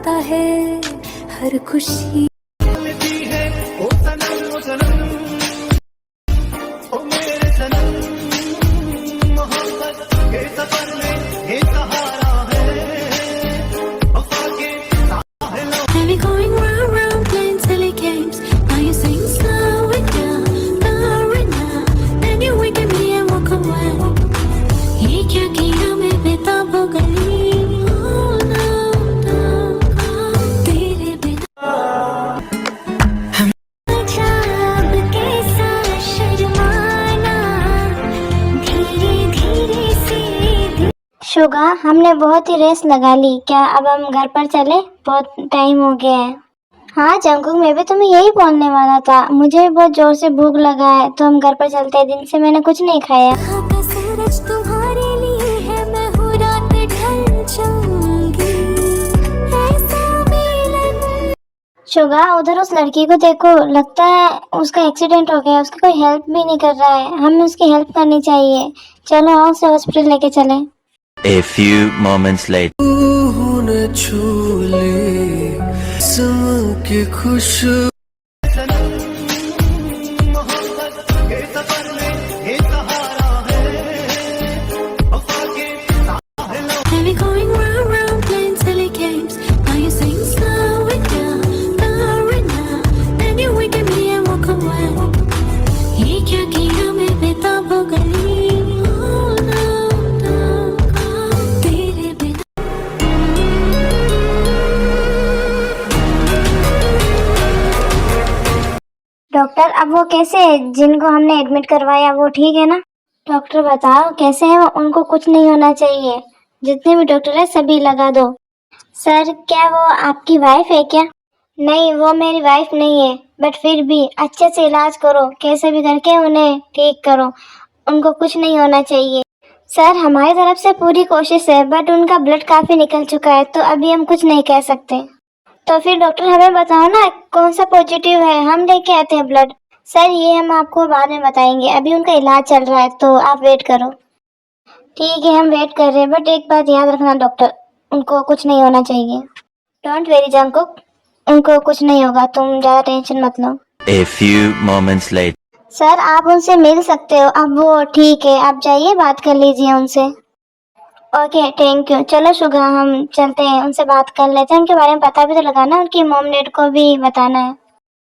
आता है हर खुशी। शुगा, हमने बहुत ही रेस लगा ली, क्या अब हम घर पर चले? बहुत टाइम हो गया है। हाँ जंकुक, मैं भी तुम्हें यही बोलने वाला था, मुझे भी बहुत जोर से भूख लगा है, तो हम घर पर चलते हैं, दिन से मैंने कुछ नहीं खाया। शुगा, उधर उस लड़की को देखो, लगता है उसका एक्सीडेंट हो गया, उसकी कोई हेल्प भी नहीं कर रहा है, हमें उसकी हेल्प करनी चाहिए। चलो आओ उसे हॉस्पिटल लेके चले। A few moments later. Doctor, अब वो कैसे है? जिनको हमने एडमिट करवाया वो ठीक है ना? डॉक्टर बताओ कैसे है वो? उनको कुछ नहीं होना चाहिए। जितने भी डॉक्टर है सभी लगा दो। सर, क्या वो आपकी वाइफ है क्या? नहीं, वो मेरी वाइफ नहीं है, बट फिर भी अच्छे से इलाज करो, कैसे भी करके उन्हें ठीक करो, उनको कुछ नहीं होना चाहिए। सर, हमारी तरफ से पूरी कोशिश है, बट उनका ब्लड काफी निकल चुका है, तो अभी हम कुछ नहीं कह सकते। तो फिर डॉक्टर हमें बताओ ना कौन सा पॉजिटिव है, हम लेके आते हैं ब्लड। सर, ये हम आपको बाद में बताएंगे, अभी उनका इलाज चल रहा है, तो आप वेट करो। ठीक है, हम वेट कर रहे हैं, बट एक बात याद रखना डॉक्टर, उनको कुछ नहीं होना चाहिए। डोंट वेरी जंकुक, उनको कुछ नहीं होगा, तुम ज्यादा टेंशन मत लो। A few moments later. Sir, आप उनसे मिल सकते हो, अब वो ठीक है, आप जाइए बात कर लीजिए उनसे। Okay, thank you. चलो शुगा, हम चलते हैं, उनसे बात कर लेते हैं, उनके बारे में पता भी तो लगाना, उनकी मॉम डैड को भी बताना है।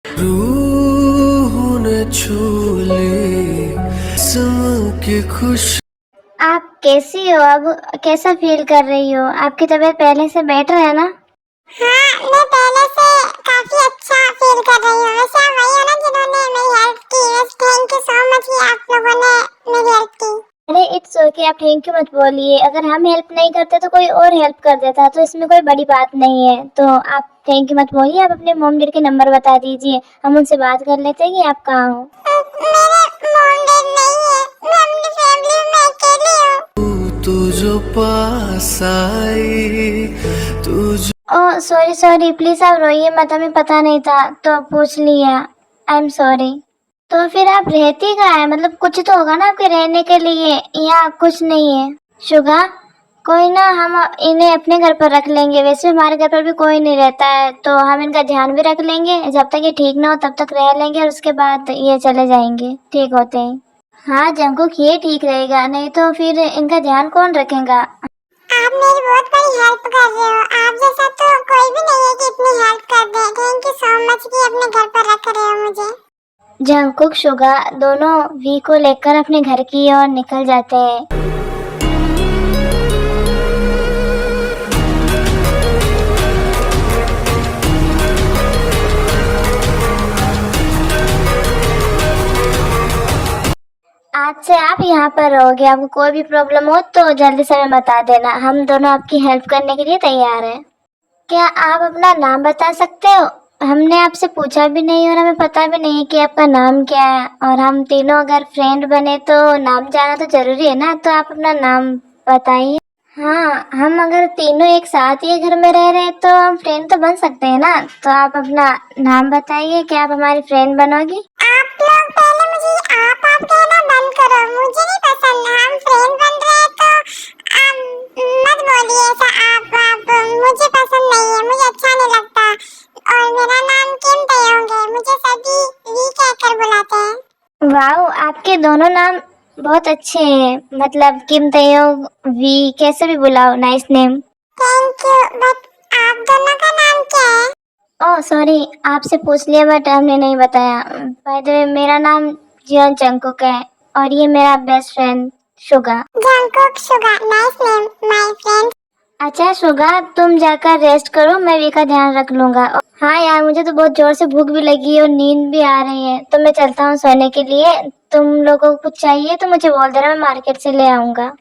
रूह ने छू ली के खुश। आप कैसी हो? अब कैसा फील कर रही हो? आपकी तबीयत पहले से बेटर है ना? हाँ, मैं पहले से काफी अच्छा फील कर रही हूँ। वैसे आप वही हो ना जिन्होंने मेरी हेल्प की? वैसे थैंक यू सो मच कि आप लोगों ने मेरी हेल्प की। अरे इट्स ओके, आप थैंक यू मत बोलिए, अगर हम हेल्प नहीं करते तो कोई और हेल्प कर देता, तो इसमें कोई बड़ी बात नहीं है, तो आप थैंक यू मत बोलिए। आप अपने मॉम डैड के नंबर बता दीजिए, हम उनसे बात कर लेते हैं कि आप कहाँ हो। मेरे मॉम डैड नहीं है, मैं अपनी फैमिली में अकेली हूँ। तू जो पास आई, तू जो ओह सॉरी, प्लीज आप रोइए मत, हमें पता नहीं था तो पूछ लिया, आई एम सॉरी। तो फिर आप रहती कहाँ है? मतलब कुछ तो होगा ना आपके रहने के लिए, या कुछ नहीं है? शुगा, कोई ना, हम इन्हें अपने घर पर रख लेंगे, वैसे हमारे घर पर भी कोई नहीं रहता है, तो हम इनका ध्यान भी रख लेंगे, जब तक ये ठीक ना हो तब तक रह लेंगे, और उसके बाद ये चले जाएंगे ठीक होते हैं। हाँ जंकुक, ये ठीक रहेगा, नहीं तो फिर इनका ध्यान कौन रखेगा? आप मेरी बहुत बड़ी हेल्प कर रहे हो, आप जैसा तो कोई भी नहीं है कि इतनी हेल्प कर दे। थैंक यू सो मच कि अपने घर पर रख रहे हो मुझे। जंकुक शुगा दोनों वी को लेकर अपने घर की ओर निकल जाते हैं। आज से आप यहाँ पर रहोगे, आपको कोई भी प्रॉब्लम हो तो जल्दी से हमें बता देना, हम दोनों आपकी हेल्प करने के लिए तैयार हैं। क्या आप अपना नाम बता सकते हो? हमने आपसे पूछा भी नहीं और हमें पता भी नहीं कि आपका नाम क्या है, और हम तीनों अगर फ्रेंड बने तो नाम जाना तो जरूरी है ना, तो आप अपना नाम बताइए। हाँ, हम अगर तीनों एक साथ ही घर में रह रहे हैं तो हम फ्रेंड तो बन सकते हैं ना, तो आप अपना नाम बताइए, क्या आप हमारी फ्रेंड बनोगी? आप लोग पहले मुझे आप कहना बंद करो, मुझे नहीं पसंद। हम फ्रेंड बन रहे हैं तो आप मत बोलिए ऐसा। आप मुझे पसंद नहीं है, मुझे अच्छा नहीं दोनों नाम बहुत अच्छे हैं, मतलब किम तयोग, वी, कैसे भी बुलाओ, nice name. Thank you, but आप दोनों का नाम क्या है? ओह सॉरी, आपसे पूछ लिया बट हमने नहीं बताया। बाय द वे मेरा नाम जियोन जंगकुक है और ये मेरा best friend Suga. Jungkook Suga, nice name my friend. अच्छा शुगा, तुम जाकर रेस्ट करो, मैं वी का ध्यान रख लूंगा। हाँ यार, मुझे तो बहुत जोर से भूख भी लगी है और नींद भी आ रही है, तो मैं चलता हूँ सोने के लिए। तुम लोगों को कुछ चाहिए तो मुझे बोल देना, मैं मार्केट से ले आऊंगा।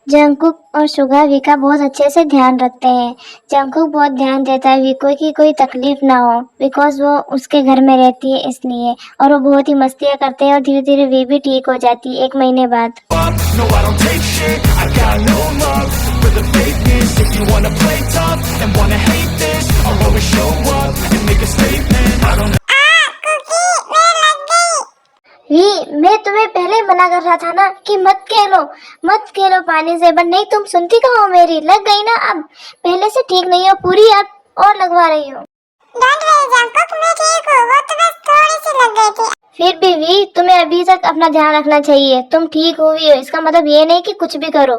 जंगकुक और शुगा वीका बहुत अच्छे से ध्यान रखते हैं। जंगकुक बहुत ध्यान देता है वीको की कोई तकलीफ ना हो, बिकॉज वो उसके घर में रहती है इसलिए। और वो बहुत ही मस्तियाँ करते हैं और धीरे धीरे वी भी ठीक हो जाती है 1 महीने बाद। No, I don't take shit, I got no love for the fakeness. If you wanna play tough and wanna hate this, I'll always show up and make a statement. I don't कुकी मैं लग गई। We, मैं तुम्हें पहले ही मना कर रहा था ना कि मत खेलो पानी से, बट नहीं तुम सुनती कहाँ हो मेरी। लग गई ना, अब पहले से ठीक नहीं हो पूरी, अब और लगवा रही हो। डोंट वरी जंगकुक, मैं ठीक हूँ, वो तो बस थोड़ी सी लग गई थी। फिर भी वी, तुम्हें अभी तक अपना ध्यान रखना चाहिए। तुम ठीक हुई हो इसका मतलब ये नहीं कि कुछ भी करो।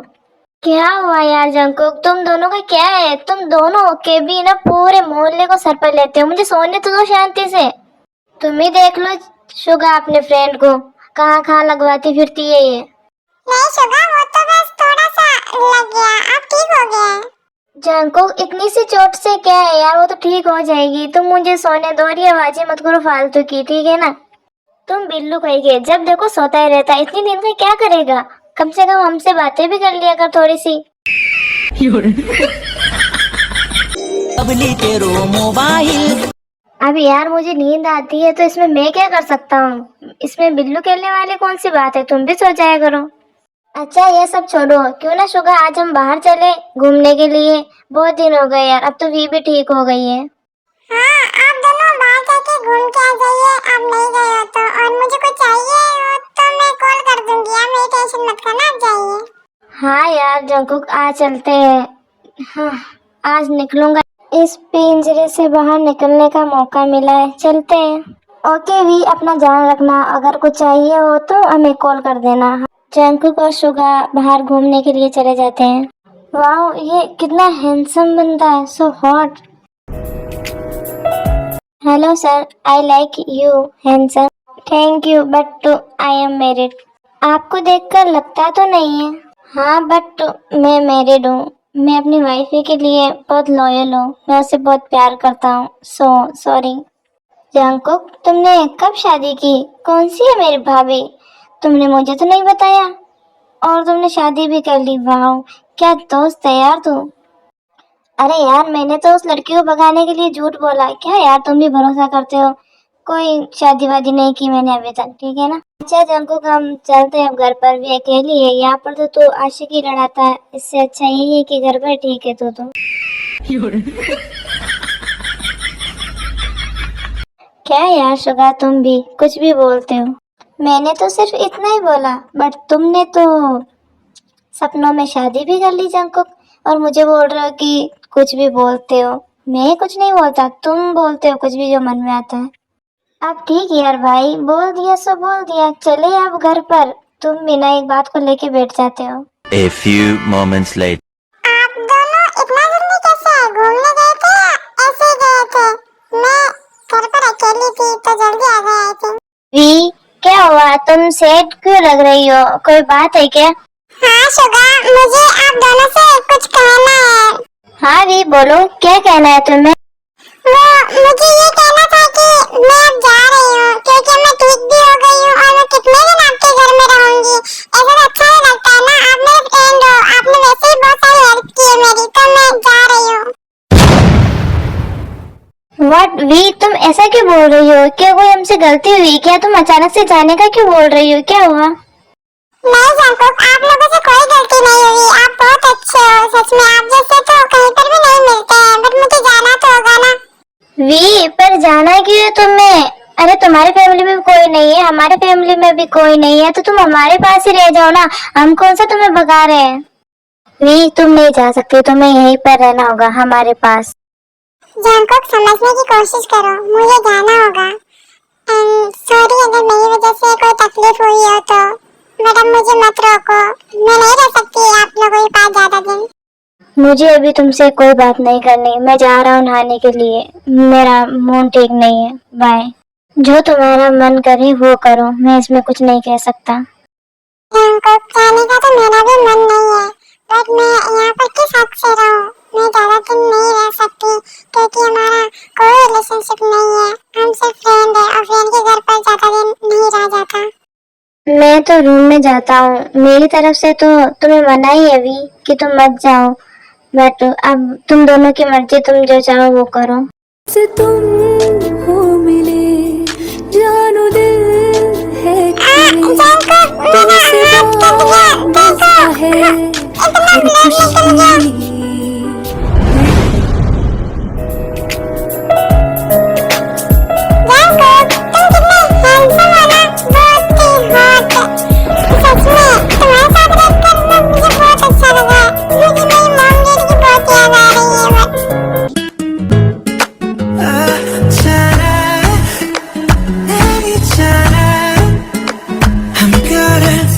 क्या हुआ यार जंगकुक, तुम दोनों का क्या है? तुम दोनों के भी ना पूरे मोहल्ले को सर पर लेते हो, मुझे सोने तो दो शांति से। तुम ही देख लो शुगा अपने फ्रेंड को, कहाँ लगवाती फिरती है ये। नहीं शुगा, वो तो बस थोड़ा सा लग गया, अब ठीक हो गया है। जंगकुक, इतनी सी चोट से क्या है यार, वो तो ठीक हो जाएगी। तुम मुझे सोने दो और ये आवाजें मत करो फालतू की, ठीक है ना? तुम बिल्लू कहीं के जब देखो सोता ही रहता है, इतनी नींद में क्या करेगा? कम से कम हमसे बातें भी कर लिया कर थोड़ी सी। अब यार मुझे नींद आती है तो इसमें मैं क्या कर सकता हूँ? इसमें बिल्लू खेलने वाली कौन सी बात है, तुम भी सो जाया करो। अच्छा ये सब छोड़ो, क्यों ना शुगा आज हम बाहर चले घूमने के लिए? बहुत दिन हो गए यार, अब तो वी भी ठीक हो गई है। हाँ, आप दोनों बाहर जाके घूम के आ जाइए, आप नहीं गए हो तो। और मुझे कुछ चाहिए हो तो मैं कॉल कर दूंगी, आप मेरी टेंशन मत करना, आप जाइए। हाँ यार जंगकुक, आज चलते हैं। हाँ, आज निकलूंगा, इस पिंजरे से बाहर निकलने का मौका मिला है, चलते हैं। ओके वी, अपना ध्यान रखना, अगर कुछ चाहिए हो तो हमें कॉल कर देना। जंगकुक और शुगा बाहर घूमने के लिए चले जाते हैं। वाओ, ये कितना हैंडसम बंदा है, so hot. Hello sir, I like you handsome. Thank you, but I am married. आपको देखकर लगता तो नहीं है। हाँ बट मैं मैरिड हूँ, मैं अपनी वाइफ के लिए बहुत लॉयल हूँ, मैं उसे बहुत प्यार करता हूँ। सॉरी। जंगकुक, तुमने कब शादी की? कौन सी है मेरी भाभी? तुमने मुझे तो नहीं बताया, और तुमने शादी भी कर ली। वाह, क्या दोस्त है यार तू। अरे यार, मैंने तो उस लड़की को भगाने के लिए झूठ बोला। क्या यार, तुम भी भरोसा करते हो? कोई शादी वादी नहीं की मैंने अभी तक, ठीक है ना? अच्छा जंगकुक, हम चलते हैं अब घर पर। भी अकेली है यहाँ पर तो तू आशिकी लड़ाता है, इससे अच्छा यही है कि घर पर ठीक है तू तो। क्या यार शुगा, तुम भी कुछ भी बोलते हो। मैंने तो सिर्फ इतना ही बोला, बट तुमने तो सपनों में शादी भी कर ली जंगकुक, और मुझे बोल रहे हो कि कुछ भी बोलते हो। मैं कुछ नहीं बोलता, तुम बोलते हो कुछ भी जो मन में आता है। अब ठीक है यार भाई, बोल दिया सो बोल दिया, चले अब घर पर। तुम बिना एक बात को लेके बैठ जाते हो। A few moments later. आप दोनों इतना जल्दी कैसे घूमने गए थे या ऐसे ही गए थे? मैं घर पर अकेली थी तो जल्दी आ गए आई थिंक। वी, क्या हुआ? तुम सैड क्यों लग रही हो? कोई बात है क्या? हाँ शुगा, मुझे आप दोनों से कुछ कहना है। हाँ वी, बोलो, क्या कहना है तुम्हें? वो मुझे ये कहना था कि मैं अब जा रही हूँ, क्योंकि मैं ठीक भी हो गई हूँ और मैं कितने दिन आपके घर में रहूंगी। ऐसा तो अच्छा नहीं लगता है ना, आप मेरे फ्रेंड हो, आपने वैसे ही बहुत सारी हेल्प की है मेरी, तो मैं जा रही हूँ। व्हाट वी, तुम ऐसा क्यों बोल रही हो? क्या कोई हमसे गलती हुई क्या? तुम अचानक से जाने का क्यों बोल रही हो? क्या हुआ? नहीं जंगकुक, आप लोगों से कोई गलती नहीं हुई, आप बहुत अच्छे हो सच में, आप जैसे तो कहीं पर भी नहीं मिलते हैं, बट मुझे जाना तो होगा ना। वी, पर जाना क्यों है तुम्हें? अरे तुम्हारी फैमिली में भी कोई नहीं है, हमारे फैमिली में भी कोई नहीं है, तो तुम हमारे पास ही रह जाओ ना, हम कौन सा तुम्हें भगा रहे हैं। वी, तुम नहीं जा सकते, तुम्हें यहीं पर रहना होगा हमारे पास। जंगकुक, समझने की कोशिश करो, मुझे जाना होगा। सॉरी अगर मेरी वजह से कोई तकलीफ हुई हो तो, मैडम मुझे मत रोको, मैं नहीं रह सकती आप लोगों के पास ज्यादा दिन। मुझे अभी तुमसे कोई बात नहीं करनी, मैं जा रहा हूँ नहाने के लिए, मेरा मूड ठीक नहीं है, बाय। जो तुम्हारा मन करे वो करो, मैं इसमें कुछ नहीं कह सकता। जंकुक जाने का तो मेरा भी मन नहीं है, बट मैं यहाँ पर किस हक से रहूँ? मैं ज्यादा दिन नहीं रह सकती क्योंकि हमारा कोई रिलेशनशिप नहीं है, हम सिर्फ फ्रेंड है और फ्रेंड के घर पर ज्यादा दिन नहीं रह जाता। मैं तो रूम में जाता हूँ, मेरी तरफ से तो तुम्हें मना ही है अभी कि तुम मत जाओ, बट अब तुम दोनों की मर्जी, तुम जो चाहो वो करो। से तुम हो मिले जानो दिल है कि तुमसे वास्ता है हर खुशी।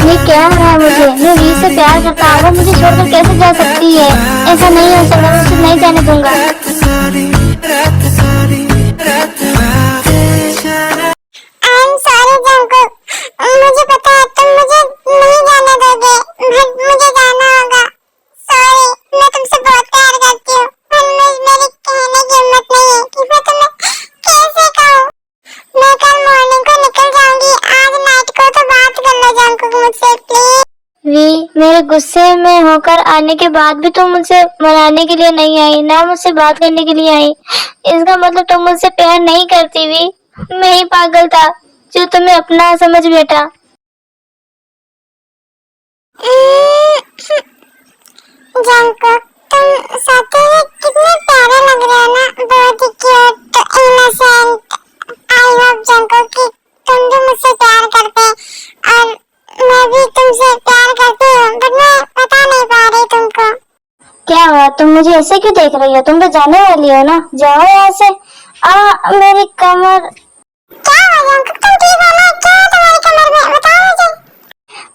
ये क्या हो रहा है? मुझे मैं वी से प्यार करता हूँ, वो मुझे छोड़कर कैसे जा सकती है? ऐसा नहीं हो सकता, मैं उसे नहीं जाने दूंगा। मुझे पता है तुम मुझे नहीं जाने दोगे, मुझे जाना होगा। सॉरी, मैं तुमसे बहुत प्यार करती हूँ, पर मेरी कहने की हिम्मत नहीं है कि मैं तुम्हें कैसे कहूँ। मैं कल मॉर्निंग को निकल जाऊंगी, आज नाइट को तो बात कर लो जंकुक मुझसे प्लीज। वी, मेरे गुस्से में होकर आने के बाद भी तुम मुझसे मनाने के लिए नहीं आई, ना मुझसे बात करने के लिए आई, इसका मतलब तुम मुझसे प्यार नहीं करती। वी, मैं ही पागल था जो तुम्हें अपना समझ बैठा। जंकुक, तुम सच में कितने प्यारे लग रहे हो ना, बहुत ही cute, innocent. I hope Jungkook कि तुम भी मुझसे प्यार करते और मैं भी तुमसे प्यार करती हूँ, बट मैं बता नहीं पा रही तुमको। क्या हुआ, तुम मुझे ऐसे क्यों देख रही हो? तुम तो जाने वाली हो ना, जाओ यहाँ से। मेरी कमर। क्या हुआ जंकुक, तुम ठीक हो ना? क्या है तुम्हारी कमर में, बताओ मुझे।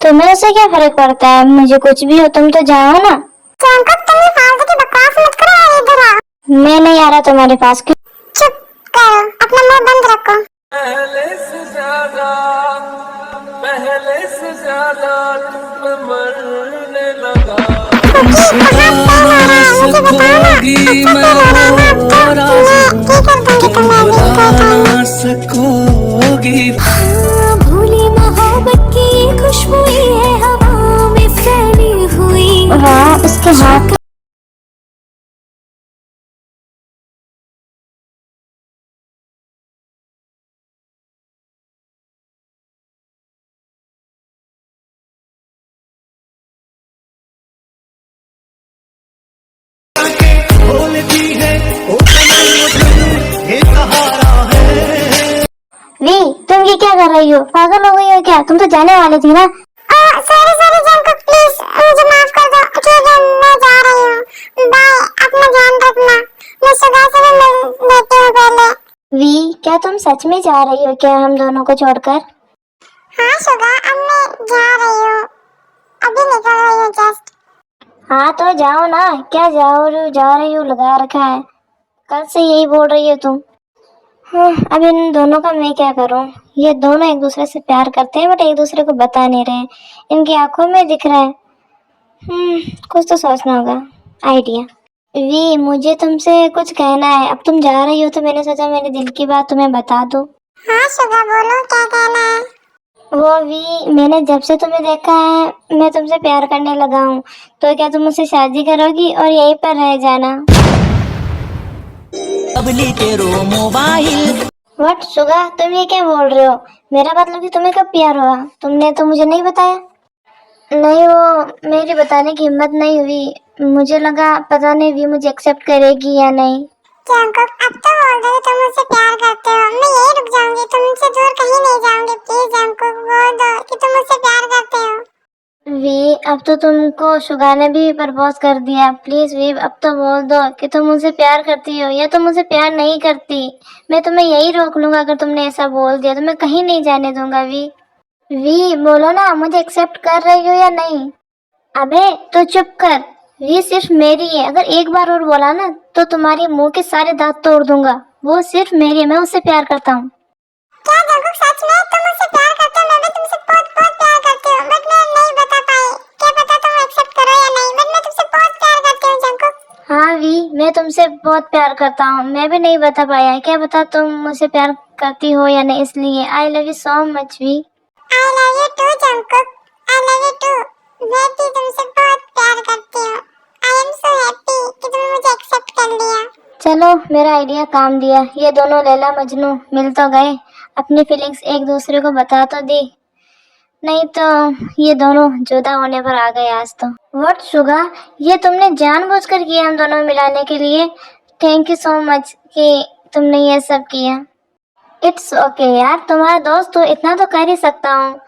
तुम्हें उससे क्या फर्क पड़ता है? मुझे कुछ भी हो, तुम तो जाओ ना। जंकुक, तुम ये फालतू की बकवास मत करो और इधर आओ। मैं नहीं आ रहा तुम्हारे पास। चुप करो, अपना मुंह बंद रखो। पहले से ज्यादा तुम मरने लगा। सकोगी भूली मोहब्बत की खुशबू है हवा में फैली हुई। वाह, उसके हाथ। वी, तुम ये क्या कर रही हो? पागल हो गई हो क्या? तुम तो जाने वाली थी ना। सॉरी सॉरी जंकुक, प्लीज मुझे माफ कर दो। ठीक है, मैं जा रही हूँ, बाय, अपना ध्यान रखना। मैं सुबह से मिल लेती हूँ पहले। वी, क्या तुम सच में जा रही हो क्या हम दोनों को छोड़कर? हाँ सुबह, अब मैं जा रही हूँ, अभी निकल रही हूँ जस्ट। हाँ तो जाओ ना, क्या जा रही हो लगा रखा है, कल से यही बोल रही हो तुम। हाँ, अब इन दोनों का मैं क्या करूं? ये दोनों एक दूसरे से प्यार करते हैं बट एक दूसरे को बता नहीं रहे, इनकी आंखों में दिख रहा है। कुछ तो सोचना होगा, आइडिया। वी, मुझे तुमसे कुछ कहना है, अब तुम जा रही हो तो मैंने सोचा मेरे दिल की बात तुम्हें बता दूं। हाँ सुबह, बोलो क्या कहना है। वो वी, मैंने जब से तुम्हें देखा है मैं तुमसे प्यार करने लगा हूँ, तो क्या तुम मुझसे शादी करोगी और यहीं पर रह जाना? व्हाट सुगा, तुम ये क्या बोल रहे हो? मेरा मतलब कि तुम्हें कब प्यार हुआ? तुमने तो मुझे नहीं बताया। नहीं, वो मेरी बताने की हिम्मत नहीं हुई, मुझे लगा पता नहीं वी मुझे एक्सेप्ट करेगी या नहीं। जंकुक, अब तो बोल दो तुम मुझसे प्यार करते हो, मैं यही रुक जाऊंगी, तुमसे दूर कहीं नहीं जाऊंगी। प्लीज जंकुक, बोल दो कि तुम मुझसे प्यार करते हो। वी, अब तो तुमको शुगा ने भी प्रपोज कर दिया। प्लीज वी, अब तो बोल दो कि तुम मुझे प्यार करती हो या तुम मुझे प्यार नहीं करती। मैं तुम्हें यही रोक लूंगा अगर तुमने ऐसा बोल दिया तो मैं कहीं नहीं जाने दूंगा। वी बोलो ना, मुझे एक्सेप्ट कर रही हो या नहीं? अबे तो चुप कर। वी सिर्फ मेरी है, अगर एक बार और बोला ना तो तुम्हारे मुंह के सारे दांत तोड़ दूंगा। वो सिर्फ मेरी है, मैं उससे प्यार करता हूँ। क्या जंकुक सच में तुम मुझसे प्यार करते हो? मैं भी तुमसे बहुत बहुत प्यार करती हूँ, बट मैं नहीं बता पाई। क्या पता तुम एक्सेप्ट करो या नहीं, बट मैं तुमसे बहुत प्यार करती हूँ जंकुक। हाँ वी, मैं तुमसे बहुत प्यार करता हूँ। मैं भी नहीं बता पाया, क्या पता तुम मुझसे प्यार करती हो या नहीं, इसलिए I love you so much V. I love you too Jungkook, I love you too. मैं भी तुमसे बहुत प्यार करती हूँ। आई एम सो हैप्पी कि तुमने मुझे एक्सेप्ट कर लिया। चलो, मेरा आइडिया काम दिया। ये दोनों लैला मजनू मिल तो गए, अपनी फीलिंग्स एक दूसरे को बता तो दी, नहीं तो ये दोनों जुदा होने पर आ गए आज तो। व्हाट शुगा, ये तुमने जानबूझकर किया हम दोनों मिलाने के लिए? थैंक यू सो मच कि तुमने ये सब किया। इट्स ओके यार, तुम्हारा दोस्त तो इतना तो कर ही सकता हूँ।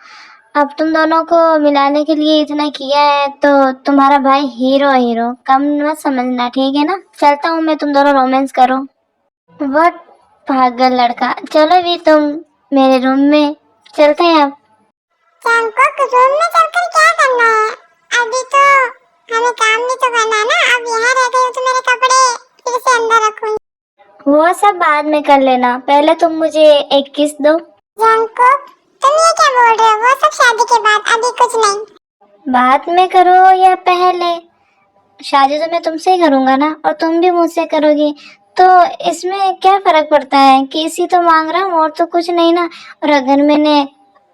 अब तुम दोनों को मिलाने के लिए इतना किया है तो तुम्हारा भाई हीरो कम मत समझना, ठीक है ना? चलता हूँ मैं, तुम दोनों रोमांस करो। व्हाट पागल लड़का। चलो भी तुम मेरे रूम में चलते हैं अब। जंकुक रूम में चलकर क्या करना है? अभी तो हमें काम भी तो करना है ना। अब यहाँ रह गई हो तो मेरे कपड़े फिर से अंदर रखूंगी। वो सब बाद में कर लेना, पहले तुम मुझे एक किस दो। जंकुक तुम ये क्या बोल रहे हो? वो सब शादी के बाद, अभी कुछ नहीं। बाद में करो या पहले? शादी तो मैं तुमसे ही करूंगा ना, और तुम भी मुझसे करोगी, तो इसमें क्या फर्क पड़ता है? किसी तो मांग रहा हूँ और तो कुछ नहीं ना। और अगर मैंने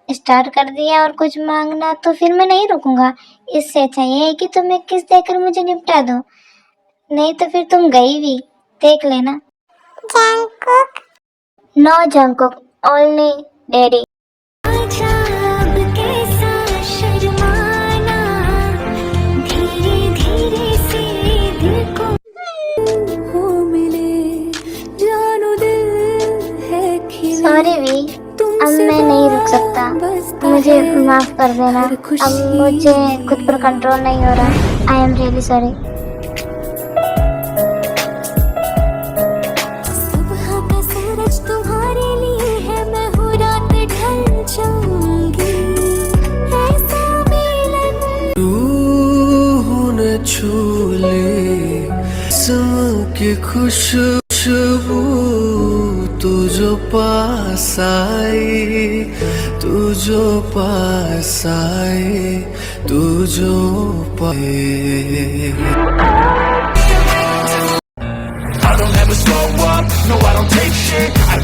स्टार्ट कर दिया और कुछ मांगना तो फिर मैं नहीं रुकूंगा। इससे अच्छा ये है कि तुम एक किस देकर मुझे निपटा दो, नहीं तो फिर तुम गई भी, देख लेना। Jungkook no Jungkook, only daddy. आजा अब कैसा शर्माना, धीरे धीरे से दिल को हो मिले, जानो दिल है खिले। सॉरी वी, अब मैं नहीं रुक सकता, मुझे माफ कर देना। अब मुझे खुद पर कंट्रोल नहीं हो रहा। I am really sorry. सुबह का सूरज तुम्हारे लिए है, मैं हूँ रात ढल जाऊंगी, ऐसा मिलन रूह न छूले की खुशबू, तू जो पास आए, तू जो पास आए, तू जो पाए। I don't ever slow up, no I don't take shit, I